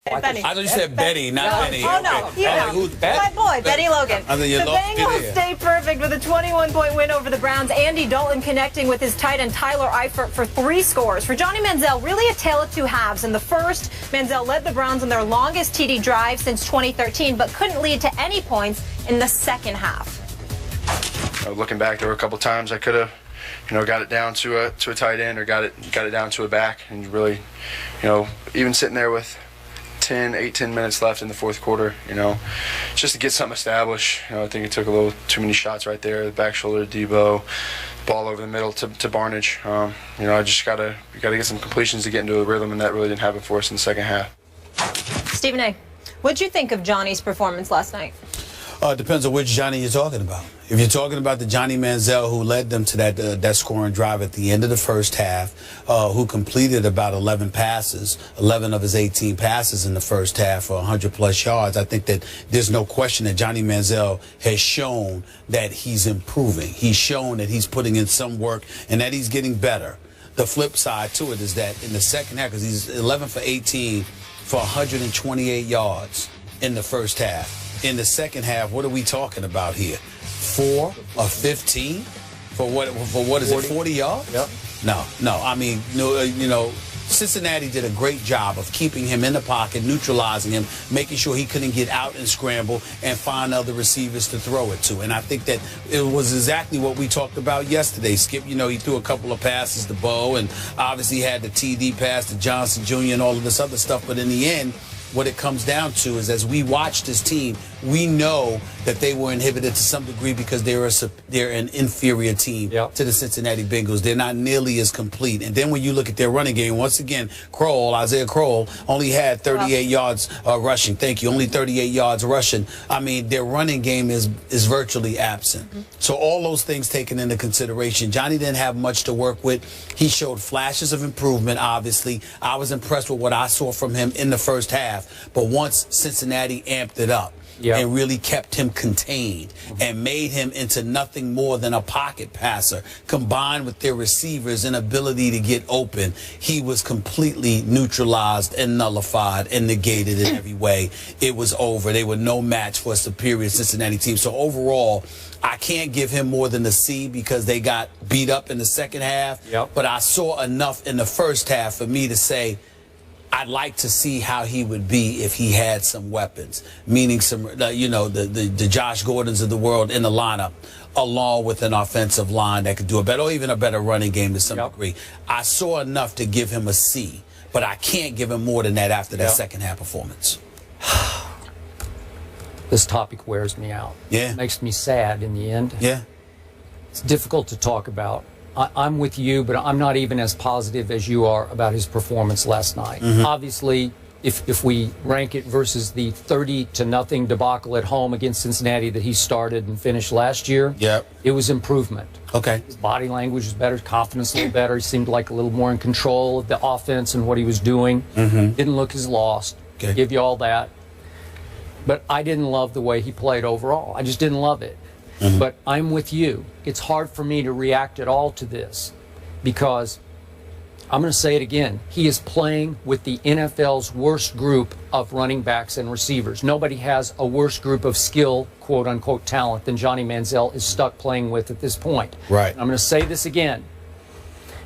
Benny. I thought you said Betty, not Benny. Oh, no. Okay. You know. Like, who's Betty? My boy, Benny Logan. I think you the lost me Bengals there. stayed perfect with a 21-point win over the Browns. Andy Dalton connecting with his tight end Tyler Eifert for 3 scores. For Johnny Manziel, really a tale of two halves. In the first, Manziel led the Browns on their longest TD drive since 2013, but couldn't lead to any points in the second half. Looking back, there were a couple times I could have, got it down to a tight end or got it down to a back, and really, even sitting there with 10 minutes left in the fourth quarter, just to get something established. I think it took a little too many shots right there. The back shoulder to Debo, ball over the middle to Barnage. I just gotta get some completions to get into a rhythm, and that really didn't happen for us in the second half. Stephen A., what'd you think of Johnny's performance last night? It depends on which Johnny you're talking about. If you're talking about the Johnny Manziel who led them to that scoring drive at the end of the first half, who completed about 11 of his 18 passes in the first half for 100-plus yards, I think that there's no question that Johnny Manziel has shown that he's improving. He's shown that he's putting in some work and that he's getting better. The flip side to it is that in the second half, because he's 11 for 18 for 128 yards in the first half. In the second half, what are we talking about here? 4 or 15 for what is 40. It? 40 yards? Yep. No. I mean, Cincinnati did a great job of keeping him in the pocket, neutralizing him, making sure he couldn't get out and scramble and find other receivers to throw it to. And I think that it was exactly what we talked about yesterday. Skip, he threw a couple of passes to Bo, and obviously had the TD pass to Johnson Jr. and all of this other stuff. But in the end, what it comes down to is, as we watch this team, we know that they were inhibited to some degree because they're an inferior team to the Cincinnati Bengals. They're not nearly as complete. And then when you look at their running game, once again, Isaiah Crowell only had 38 yards rushing. Thank you. Only 38 yards rushing. I mean, their running game is virtually absent. So all those things taken into consideration, Johnny didn't have much to work with. He showed flashes of improvement, obviously. I was impressed with what I saw from him in the first half. But once Cincinnati amped it up and really kept him contained and made him into nothing more than a pocket passer, combined with their receivers' inability to get open, he was completely neutralized and nullified and negated in every way. It was over. They were no match for a superior Cincinnati team. So overall, I can't give him more than a C because they got beat up in the second half. But I saw enough in the first half for me to say, I'd like to see how he would be if he had some weapons, meaning some, the Josh Gordons of the world in the lineup, along with an offensive line that could do a better, or even a better running game to some degree. I saw enough to give him a C, but I can't give him more than that after that second half performance. This topic wears me out. Yeah. It makes me sad in the end. Yeah. It's difficult to talk about. I'm with you, but I'm not even as positive as you are about his performance last night. Obviously, if we rank it versus the 30-0 debacle at home against Cincinnati that he started and finished last year, it was improvement. Okay. His body language was better, confidence a little better. He seemed like a little more in control of the offense and what he was doing. Didn't look as lost. Okay. Give you all that. But I didn't love the way he played overall. I just didn't love it. But I'm with you. It's hard for me to react at all to this because I'm going to say it again. He is playing with the NFL's worst group of running backs and receivers. Nobody has a worse group of skill, quote unquote, talent than Johnny Manziel is stuck playing with at this point. Right. I'm going to say this again.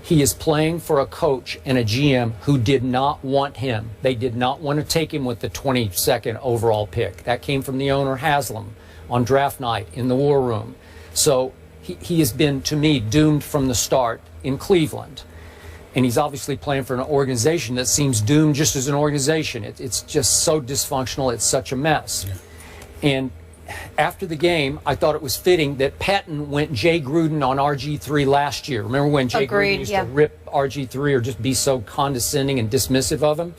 He is playing for a coach and a GM who did not want him. They did not want to take him with the 22nd overall pick. That came from the owner, Haslam, on draft night in the war room. So he has been, to me, doomed from the start in Cleveland. And he's obviously playing for an organization that seems doomed just as an organization. It's just so dysfunctional. It's such a mess. And after the game, I thought it was fitting that Patton went Jay Gruden on RG3 last year. Remember when Jay Gruden used to rip RG3 or just be so condescending and dismissive of him?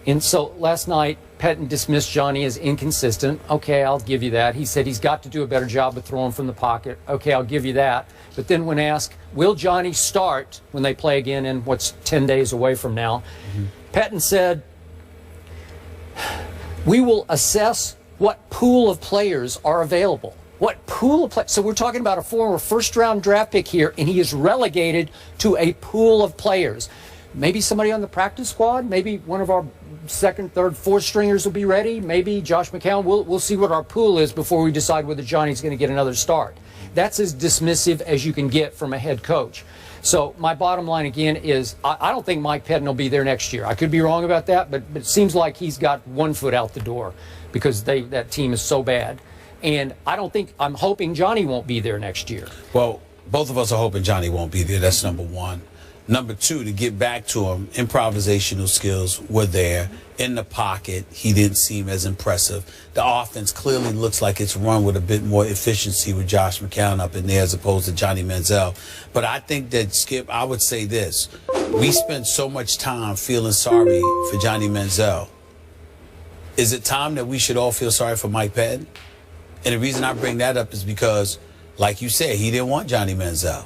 And so last night, Patton dismissed Johnny as inconsistent. Okay, I'll give you that. He said he's got to do a better job of throwing from the pocket. Okay, I'll give you that. But then when asked, will Johnny start when they play again in what's 10 days away from now, Patton said, we will assess what pool of players are available. What pool of players? So we're talking about a former first-round draft pick here, and he is relegated to a pool of players. Maybe somebody on the practice squad, maybe one of our second, third, fourth stringers will be ready. Maybe Josh McCown. We'll see what our pool is before we decide whether Johnny's going to get another start. That's as dismissive as you can get from a head coach. So my bottom line again is I don't think Mike Pettin will be there next year. I could be wrong about that, but it seems like he's got one foot out the door because that team is so bad. And I'm hoping Johnny won't be there next year. Well, both of us are hoping Johnny won't be there. That's number one. Number two, to get back to him, improvisational skills were there. In the pocket, he didn't seem as impressive. The offense clearly looks like it's run with a bit more efficiency with Josh McCown up in there as opposed to Johnny Manziel. But I think that, Skip, I would say this. We spend so much time feeling sorry for Johnny Manziel. Is it time that we should all feel sorry for Mike Pettin? And the reason I bring that up is because, like you said, he didn't want Johnny Manziel.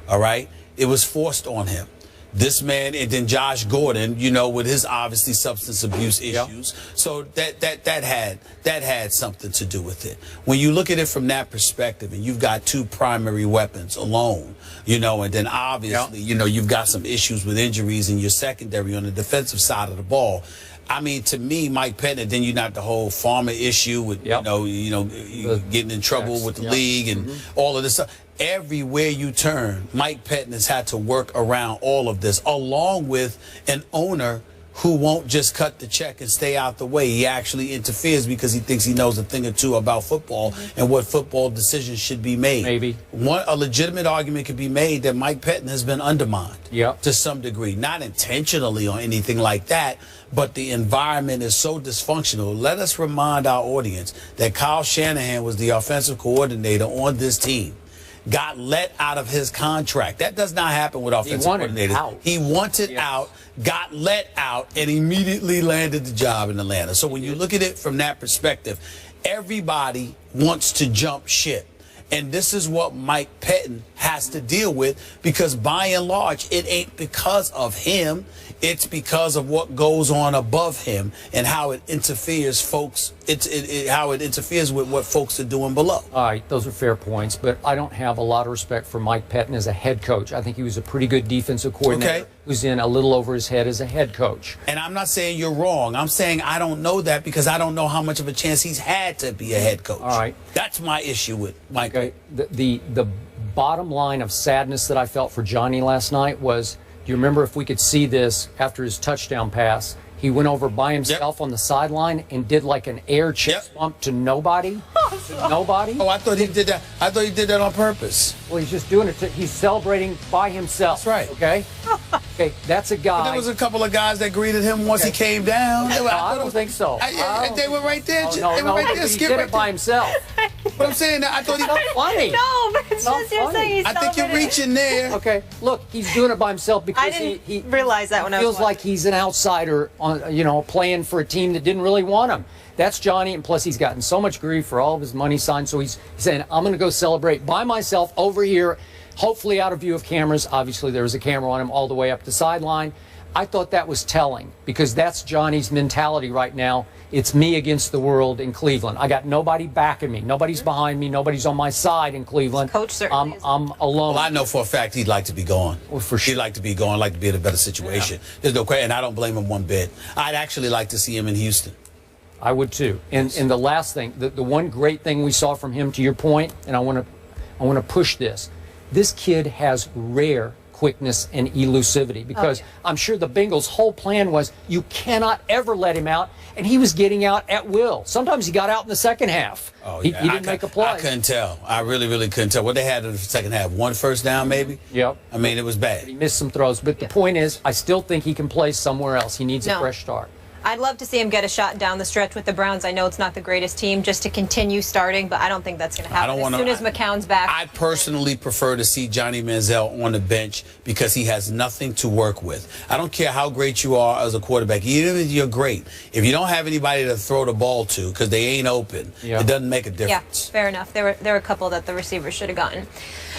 All right? It was forced on him. This man, and then Josh Gordon, you know, with his obviously substance abuse issues. Yep. So that had something to do with it. When you look at it from that perspective, and you've got two primary weapons alone, you know, and then obviously, you know, you've got some issues with injuries in your secondary on the defensive side of the ball. I mean, to me, Mike Pettin, then you got the whole Farmer issue with, you know, getting in trouble with the league and all of this stuff. Everywhere you turn, Mike Pettin has had to work around all of this, along with an owner who won't just cut the check and stay out the way. He actually interferes because he thinks he knows a thing or two about football and what football decisions should be made. Maybe. A legitimate argument could be made that Mike Pettin has been undermined to some degree. Not intentionally or anything like that, but the environment is so dysfunctional. Let us remind our audience that Kyle Shanahan was the offensive coordinator on this team. Got let out of his contract. That does not happen with offensive coordinators. He wanted out, got let out, and immediately landed the job in Atlanta. So when you look at it from that perspective, everybody wants to jump ship. And this is what Mike Pettin has to deal with, because by and large, it ain't because of him. It's because of what goes on above him and how it interferes, folks. How it interferes with what folks are doing below. All right, those are fair points, but I don't have a lot of respect for Mike Pettin as a head coach. I think he was a pretty good defensive coordinator who's in a little over his head as a head coach. And I'm not saying you're wrong. I'm saying I don't know that because I don't know how much of a chance he's had to be a head coach. All right. That's my issue with Mike. Okay. The bottom line of sadness that I felt for Johnny last night was, do you remember, if we could see this after his touchdown pass, he went over by himself on the sideline and did like an air chest bump to nobody. Nobody. Oh, I thought he did that. I thought he did that on purpose. Well, he's just doing it. He's celebrating by himself. That's right. Okay. Okay, that's a guy. But there was a couple of guys that greeted him once he came down. I don't think so. They were right there. No, they were right there. He did it by himself. But I'm saying that I thought he. Funny. No, but it's just you're saying he's I think you're reaching there. Okay, look, he's doing it by himself because I didn't realize that when I was feels like he's an outsider, on, you know, playing for a team that didn't really want him. That's Johnny, and plus he's gotten so much grief for all of his money signs, so he's saying, I'm going to go celebrate by myself over here, hopefully out of view of cameras. Obviously, there was a camera on him all the way up the sideline. I thought that was telling, because that's Johnny's mentality right now. It's me against the world in Cleveland. I got nobody backing me. Nobody's behind me. Nobody's on my side in Cleveland. Coach certainly I'm alone. Well, I know for a fact he'd like to be gone. Well, for sure. He'd like to be gone, like to be in a better situation. There's no question, and I don't blame him one bit. I'd actually like to see him in Houston. I would too. And the last thing, the one great thing we saw from him, to your point, and I want to push this. This kid has rare quickness and elusivity, because I'm sure the Bengals' whole plan was you cannot ever let him out, and he was getting out at will. Sometimes he got out in the second half. Oh, yeah. He didn't make a play. I couldn't tell. I really couldn't tell. What they had in the second half, one first down maybe? Yep. I mean, it was bad. He missed some throws, but the point is, I still think he can play somewhere else. He needs a fresh start. I'd love to see him get a shot down the stretch with the Browns. I know it's not the greatest team, just to continue starting, but I don't think that's going to happen as soon as McCown's back. I personally prefer to see Johnny Manziel on the bench because he has nothing to work with. I don't care how great you are as a quarterback. Even if you're great, if you don't have anybody to throw the ball to because they ain't open, it doesn't make a difference. Yeah, fair enough. There were a couple that the receivers should have gotten.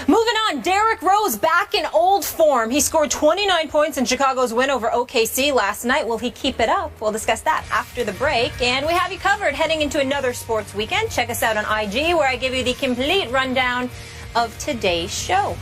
Moving on, Derrick Rose back in old form. He scored 29 points in Chicago's win over OKC last night. Will he keep it up? We'll discuss that after the break. And we have you covered heading into another sports weekend. Check us out on IG, where I give you the complete rundown of today's show.